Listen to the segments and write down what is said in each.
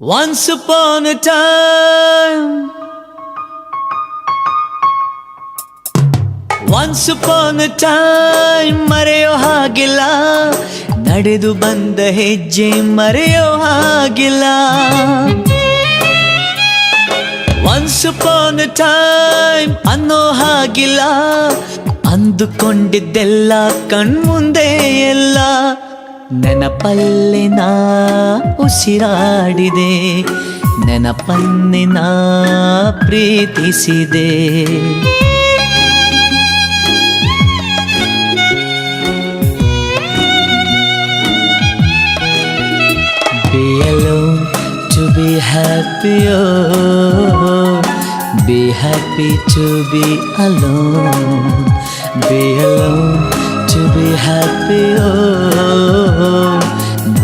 Once upon a time, once upon a time ಮರೆಯೋ ಹಾಗಿಲ್ಲ, ನಡೆದು ಬಂದ ಹೆಜ್ಜೆ ಮರೆಯೋ ಹಾಗಿಲ್ಲ. Once upon a time ಅನ್ನೋ ಹಾಗಿಲ್ಲ, ಅಂದುಕೊಂಡಿದ್ದೆಲ್ಲ ಕಣ್ಮುಂದೆ ಎಲ್ಲ ನೆನಪಲ್ಲಿ ನಾ ಉಸಿರಾಡಿದೆ, ನೆನಪನ್ನೇ ನಾ ಪ್ರೀತಿಸಿದೆ. Be alone to be happy, oh, be happy to be alone. Be alone to be happy, oh,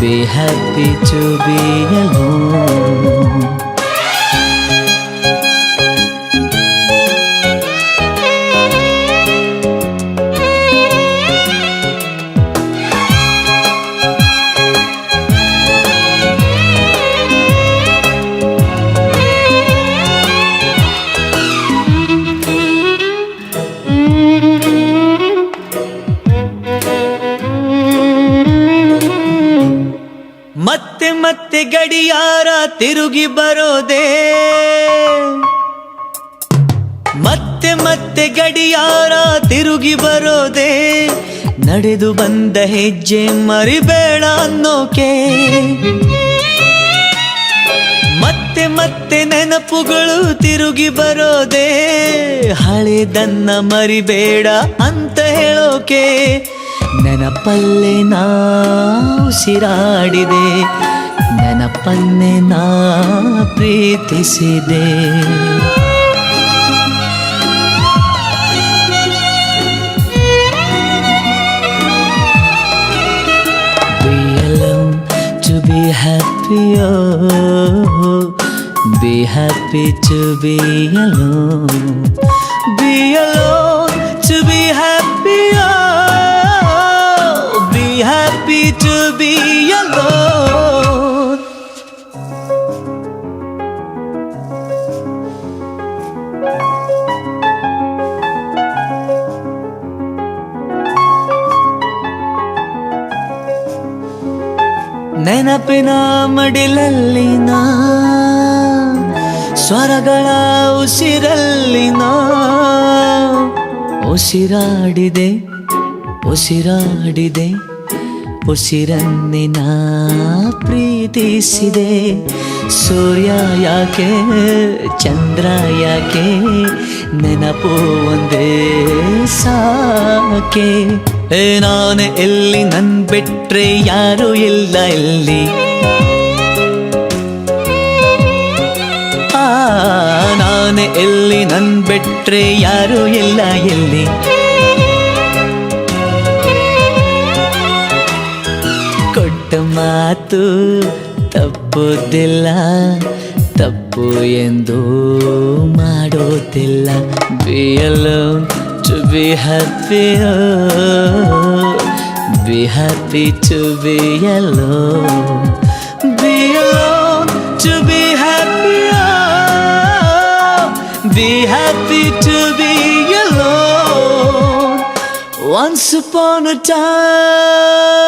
be happy to be alone. ಮತ್ತೆ ಮತ್ತೆ ಗಡಿಯಾರ ತಿರುಗಿ ಬರೋದೇ, ಮತ್ತೆ ಮತ್ತೆ ಗಡಿಯಾರ ತಿರುಗಿ ಬರೋದೇ, ನಡೆದು ಬಂದ ಹೆಜ್ಜೆ ಮರಿಬೇಡ ಅನ್ನೋಕೆ. ಮತ್ತೆ ಮತ್ತೆ ನೆನಪುಗಳು ತಿರುಗಿ ಬರೋದೇ, ಹಳೆದನ್ನ ಮರಿಬೇಡ ಅಂತ ಹೇಳೋಕೆ. ನೆನಪಲ್ಲೇ ನಾ ಉಸಿರಾಡಿದೆ, ನೆನಪನ್ನೇ ನಾ ಪ್ರೀತಿಸಿದೆ. Be alone to be happy, oh, be happy to be alone. Be alone to be happy, oh, happy to be alone. ನೆನಪಿನ ಮಡಿಲಲ್ಲಿನ ಸ್ವರಗಳ ಉಸಿರಲ್ಲಿನ ಉಸಿರಾಡಿದೆ, ಉಸಿರಾಡಿದೆ, ಉಸಿರನ್ನೇ ನಾ ಪ್ರೀತಿಸಿದೆ. ಸೂರ್ಯ ಯಾಕೆ ಚಂದ್ರ ಯಾಕೆ, ನೆನಪು ಒಂದೇ ಸಾಕೆ. ನಾನು ಎಲ್ಲಿ ನನ್ ಬಿಟ್ರೆ ಯಾರು ಇಲ್ಲ ಎಲ್ಲಿ, ನಾನು ಎಲ್ಲಿ ನನ್ ಬಿಟ್ರೆ ಯಾರು ಇಲ್ಲ ಎಲ್ಲಿ. ಕೊಟ್ಟ ಮಾತು ತಪ್ಪುದಿಲ್ಲ, ತಪ್ಪು ಎಂದು ಮಾಡೋದಿಲ್ಲ. Be alone to be happy, oh, be happy to be alone. Be alone to be happy, oh, be happy to be alone. Once upon a time.